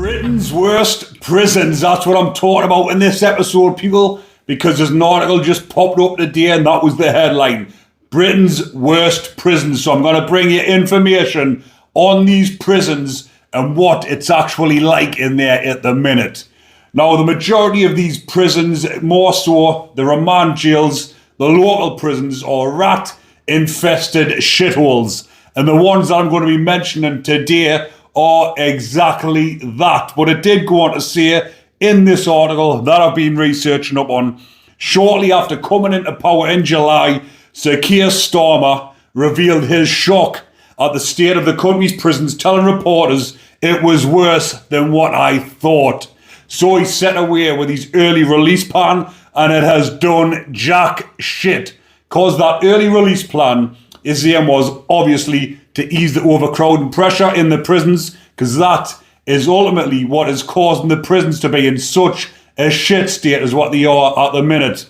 Britain's worst prisons. That's what I'm talking about in this episode, people, because there's an article just popped up today and that was the headline. Britain's worst prisons. So I'm going to bring you information on these prisons and what it's actually like in there at the minute. Now, the majority of these prisons, more so the remand jails, the local prisons, are rat-infested shitholes. And the ones that I'm going to be mentioning today are exactly that. But it did go on to say in this article that I've been researching up on, shortly after coming into power in July, Sir Keir Starmer revealed his shock at the state of the country's prisons, telling reporters it was worse than what I thought. So he set away with his early release plan and it has done jack shit. Because that early release plan, his aim was obviously to ease the overcrowding pressure in the prisons, because that is ultimately what is causing the prisons to be in such a shit state as what they are at the minute.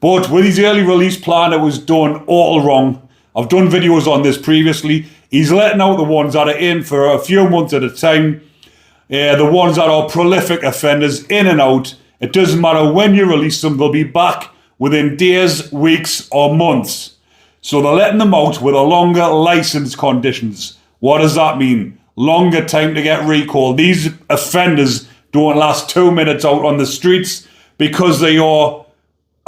But with his early release plan, it was done all wrong. I've done videos on this previously. He's letting out the ones that are in for a few months at a time. The ones that are prolific offenders, in and out. It doesn't matter when you release them, they'll be back within days, weeks, or months. So they're letting them out with a longer license conditions. What does that mean? Longer time to get recalled. These offenders don't last 2 minutes out on the streets because they are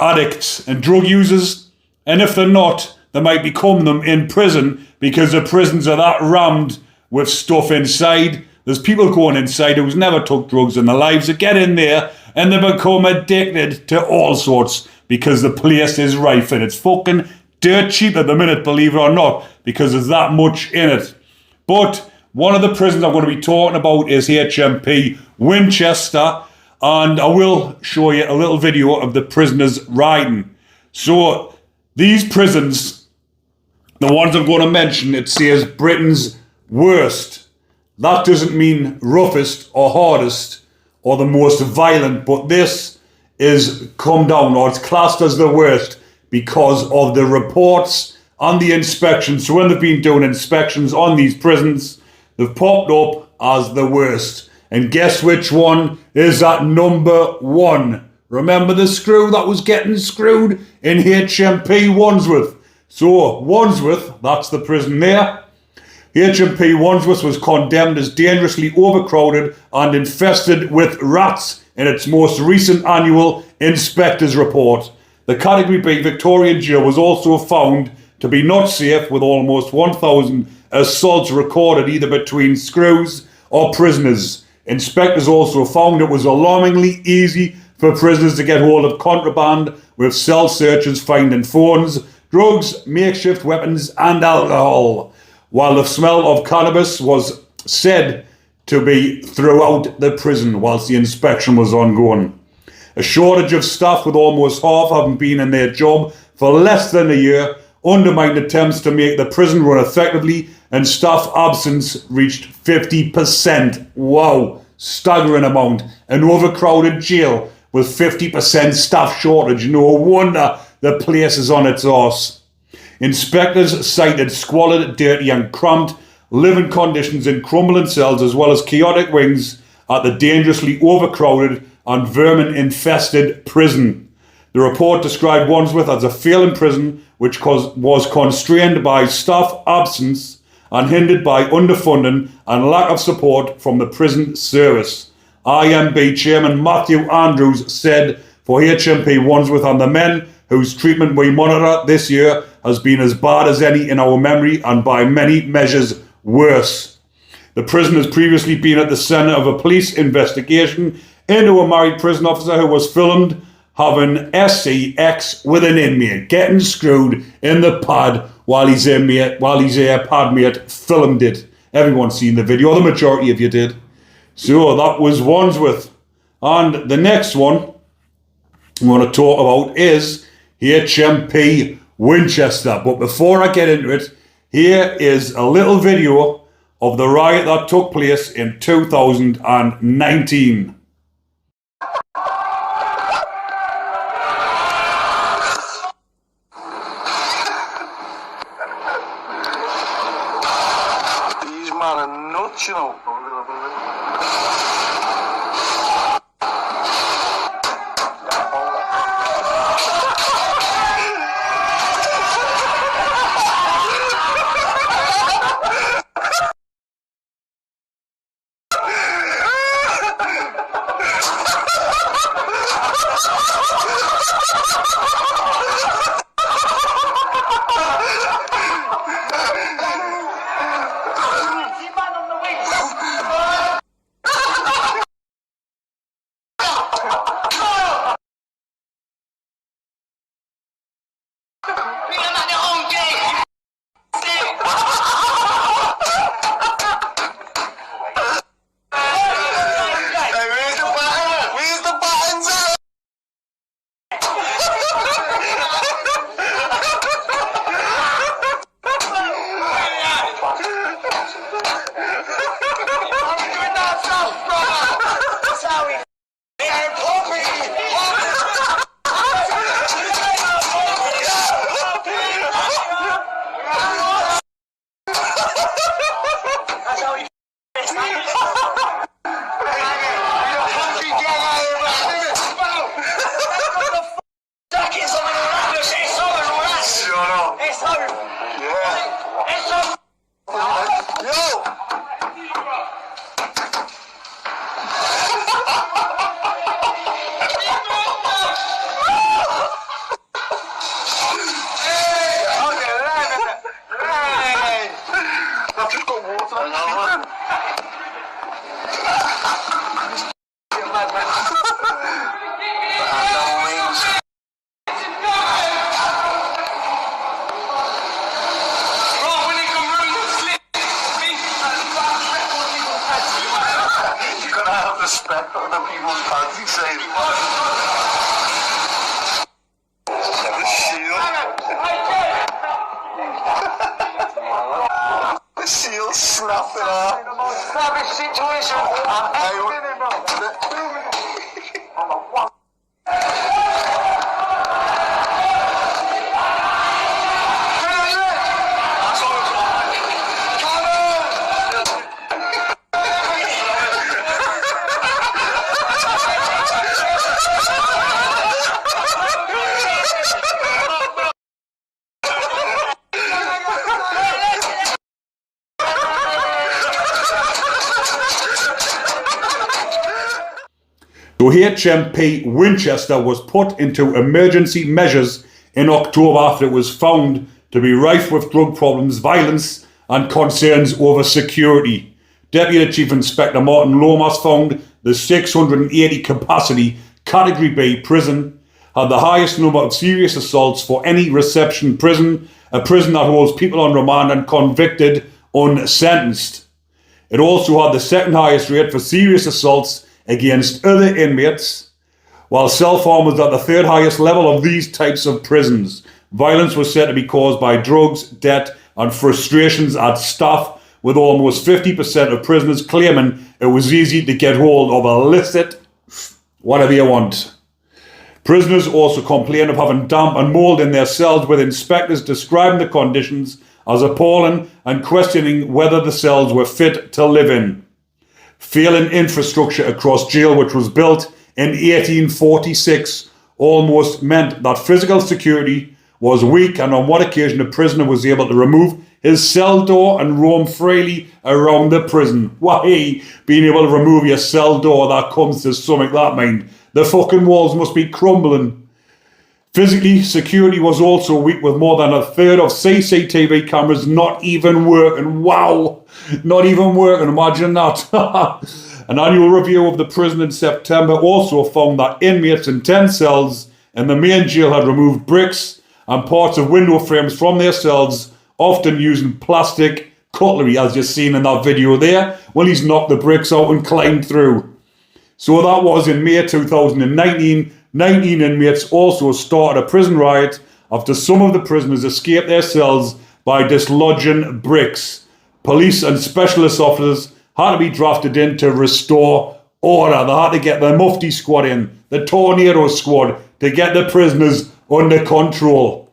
addicts and drug users. And if they're not, they might become them in prison because the prisons are that rammed with stuff inside. There's people going inside who's never took drugs in their lives that get in there and they become addicted to all sorts because the place is rife and it's fucking dirt cheap at the minute, believe it or not, because there's that much in it. But one of the prisons I'm going to be talking about is HMP Winchester, and I will show you a little video of the prisoners riding. So these prisons, the ones I'm going to mention, it says Britain's worst. That doesn't mean roughest or hardest or the most violent, but this is come down, or it's classed as the worst because of the reports and the inspections. So when they've been doing inspections on these prisons, they've popped up as the worst. And guess which one is at number one? Remember the screw that was getting screwed in HMP Wandsworth? So Wandsworth, that's the prison there. HMP Wandsworth was condemned as dangerously overcrowded and infested with rats in its most recent annual inspector's report. The Category B Victorian jail was also found to be not safe, with almost 1,000 assaults recorded either between screws or prisoners. Inspectors also found it was alarmingly easy for prisoners to get hold of contraband, with cell searchers finding phones, drugs, makeshift weapons and alcohol, while the smell of cannabis was said to be throughout the prison whilst the inspection was ongoing. A shortage of staff, with almost half having been in their job for less than a year, undermined attempts to make the prison run effectively, and staff absence reached 50%. Wow, staggering amount. An overcrowded jail with 50% staff shortage. No wonder the place is on its arse. Inspectors cited squalid, dirty and cramped living conditions in crumbling cells, as well as chaotic wings at the dangerously overcrowded and vermin-infested prison. The report described Wandsworth as a failing prison which was constrained by staff absence and hindered by underfunding and lack of support from the prison service. IMB Chairman Matthew Andrews said, "For HMP Wandsworth and the men whose treatment we monitor this year has been as bad as any in our memory and by many measures worse." The prison has previously been at the centre of a police investigation into a married prison officer who was filmed having SCX with an inmate, getting screwed in the pad while his padmate filmed it. Everyone's seen the video, the majority of you did. So that was Wandsworth. And the next one I want to talk about is HMP Winchester. But before I get into it, here is a little video of the riot that took place in 2019. These men are nuts, you know. fancy saying. The shield. The shield slapping her. The most savage situation I've ever been in, bro. So HMP Winchester was put into emergency measures in October after it was found to be rife with drug problems, violence and concerns over security. Deputy Chief Inspector Martin Lomas found the 680 capacity Category B prison had the highest number of serious assaults for any reception prison, a prison that holds people on remand and convicted unsentenced. It also had the second highest rate for serious assaults against other inmates, while self-harm was at the third highest level of these types of prisons. Violence was said to be caused by drugs, debt and frustrations at staff, with almost 50% of prisoners claiming it was easy to get hold of illicit whatever you want. Prisoners also complained of having damp and mould in their cells, with inspectors describing the conditions as appalling and questioning whether the cells were fit to live in. Failing infrastructure across jail, which was built in 1846, almost meant that physical security was weak, and on one occasion a prisoner was able to remove his cell door and roam freely around the prison. Why? Being able to remove your cell door, that comes to something, that mind. The fucking walls must be crumbling. Physically, security was also weak, with more than a third of CCTV cameras not even working. Wow, not even working, imagine that. An annual review of the prison in September also found that inmates in 10 cells in the main jail had removed bricks and parts of window frames from their cells, often using plastic cutlery, as you've seen in that video there, when he's knocked the bricks out and climbed through. So that was in May 2019. 19 inmates also started a prison riot after some of the prisoners escaped their cells by dislodging bricks. Police and specialist officers had to be drafted in to restore order. They had to get the Mufti squad in, the Tornado squad, to get the prisoners under control.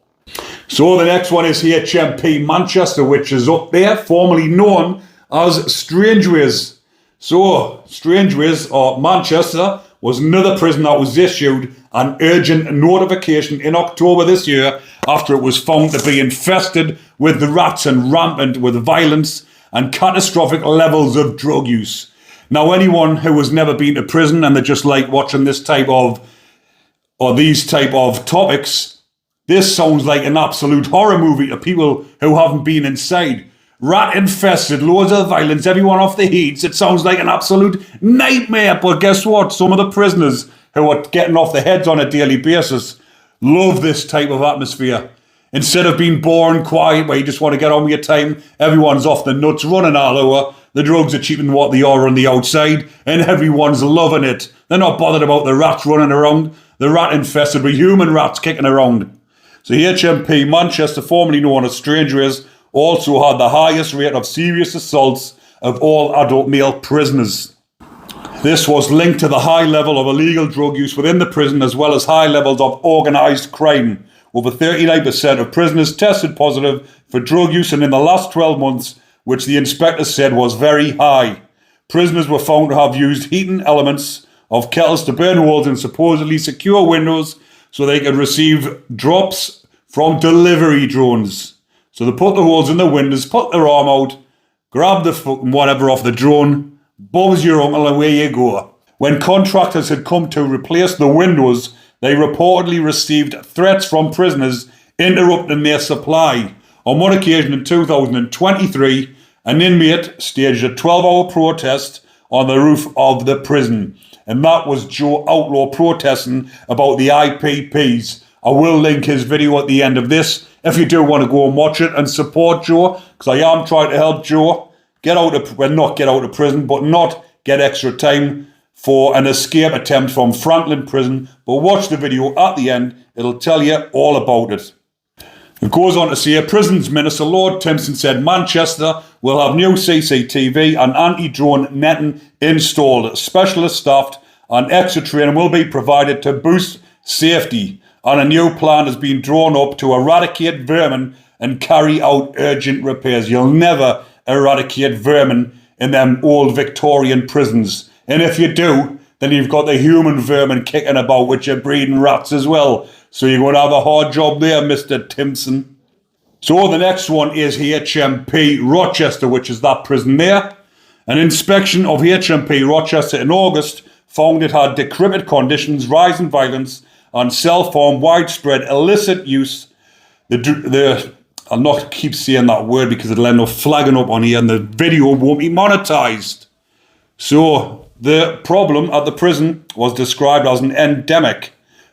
So the next one is HMP Manchester, which is up there, formerly known as Strangeways. So Strangeways, or Manchester, was another prison that was issued an urgent notification in October this year after it was found to be infested with the rats and rampant with violence and catastrophic levels of drug use. Now, anyone who has never been to prison and they just like watching this type of, or these type of topics, this sounds like an absolute horror movie to people who haven't been inside. Rat infested, loads of violence, everyone off the heats. It sounds like an absolute nightmare. But guess what? Some of the prisoners who are getting off their heads on a daily basis love this type of atmosphere. Instead of being boring, quiet, where you just want to get on with your time, everyone's off the nuts, running all over. The drugs are cheaper than what they are on the outside, and everyone's loving it. They're not bothered about the rats running around. The rat infested with human rats kicking around. So HMP Manchester, formerly known as Strangeways, also had the highest rate of serious assaults of all adult male prisoners. This was linked to the high level of illegal drug use within the prison, as well as high levels of organised crime. Over 39% of prisoners tested positive for drug use in the last 12 months, which the inspector said was very high. Prisoners were found to have used heating elements of kettles to burn holes in supposedly secure windows so they could receive drops from delivery drones. So they put the holes in the windows, put their arm out, grab the fucking whatever off the drone, buzz your uncle, and away you go. When contractors had come to replace the windows, they reportedly received threats from prisoners interrupting their supply. On one occasion in 2023, an inmate staged a 12-hour protest on the roof of the prison. And that was Joe Outlaw protesting about the IPPs. I will link his video at the end of this if you do want to go and watch it and support Joe, because I am trying to help Joe get out of, well, not get out of prison, but not get extra time for an escape attempt from Franklin Prison, but watch the video at the end, it'll tell you all about it. It goes on to say, Prisons Minister Lord Timpson said Manchester will have new CCTV and anti-drone netting installed, specialist staffed and extra training will be provided to boost safety, and a new plan has been drawn up to eradicate vermin and carry out urgent repairs. You'll never eradicate vermin in them old Victorian prisons. And if you do, then you've got the human vermin kicking about, which are breeding rats as well. So you're going to have a hard job there, Mr. Timpson. So the next one is HMP Rochester, which is that prison there. An inspection of HMP Rochester in August found it had decrepit conditions, rising violence, and self-harm, widespread illicit use. I'll not keep saying that word because it'll end up flagging up on here and the video won't be monetized. So the problem at the prison was described as an endemic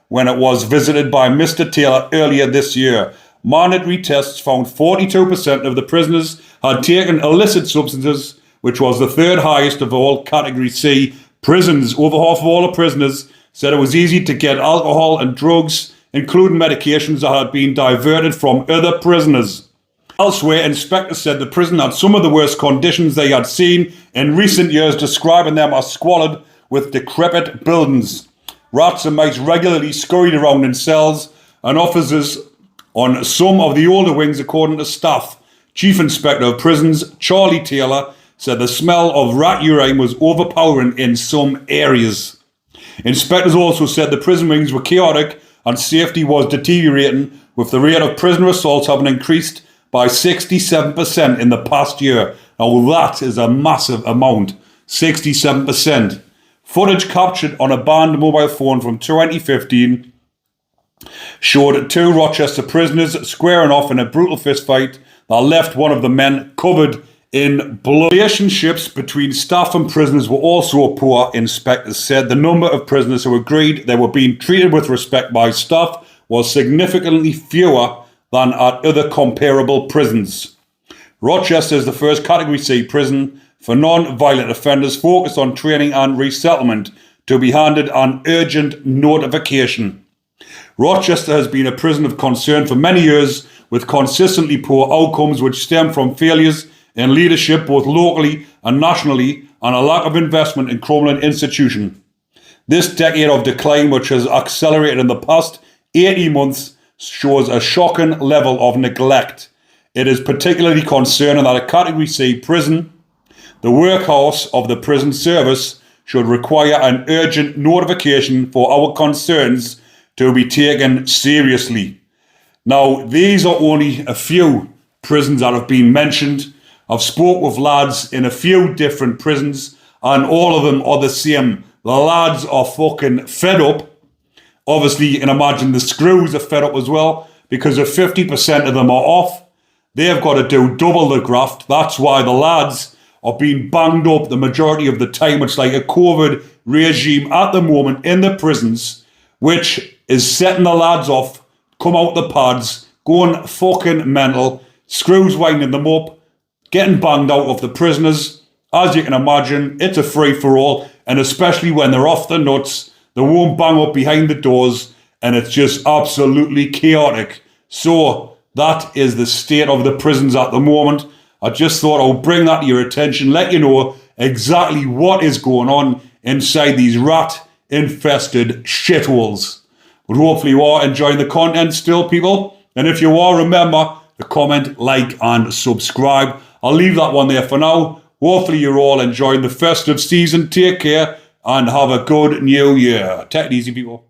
when it was visited by Mr. Taylor earlier this year. Mandatory tests found 42% of the prisoners had taken illicit substances, which was the third highest of all Category C prisons. Over half of all the prisoners said it was easy to get alcohol and drugs, including medications that had been diverted from other prisoners. Elsewhere, inspectors said the prison had some of the worst conditions they had seen in recent years, describing them as squalid with decrepit buildings. Rats and mice regularly scurried around in cells, and officers on some of the older wings, according to staff. Chief Inspector of Prisons, Charlie Taylor, said the smell of rat urine was overpowering in some areas. Inspectors also said the prison wings were chaotic and safety was deteriorating, with the rate of prisoner assaults having increased by 67% in the past year. Now that is a massive amount, 67%. Footage captured on a banned mobile phone from 2015 showed two Rochester prisoners squaring off in a brutal fistfight that left one of the men covered in blood. Relationships between staff and prisoners were also poor, inspectors said. The number of prisoners who agreed they were being treated with respect by staff was significantly fewer than at other comparable prisons. Rochester is the first Category C prison for non-violent offenders focused on training and resettlement to be handed an urgent notification. Rochester has been a prison of concern for many years, with consistently poor outcomes which stem from failures in leadership both locally and nationally, and a lack of investment in crumbling institution. This decade of decline, which has accelerated in the past 18 months, shows a shocking level of neglect. It is particularly concerning that a Category C prison, the workhorse of the prison service, should require an urgent notification for our concerns to be taken seriously. Now, these are only a few prisons that have been mentioned. I've spoke with lads in a few different prisons, and all of them are the same. The lads are fucking fed up. Obviously, you can imagine the screws are fed up as well, because if 50% of them are off, they've got to do double the graft. That's why the lads are being banged up the majority of the time. It's like a COVID regime at the moment in the prisons, which is setting the lads off, come out the pads, going fucking mental, screws winding them up, getting banged out of the prisoners. As you can imagine, it's a free-for-all, and especially when they're off the nuts, they won't bang up behind the doors, and it's just absolutely chaotic. So that is the state of the prisons at the moment. I just thought I'll bring that to your attention, let you know exactly what is going on inside these rat-infested shitholes. But hopefully you are enjoying the content still, people. And if you are, remember to comment, like, and subscribe. I'll leave that one there for now. Hopefully you're all enjoying the festive season. Take care and have a good new year. Take it easy, people.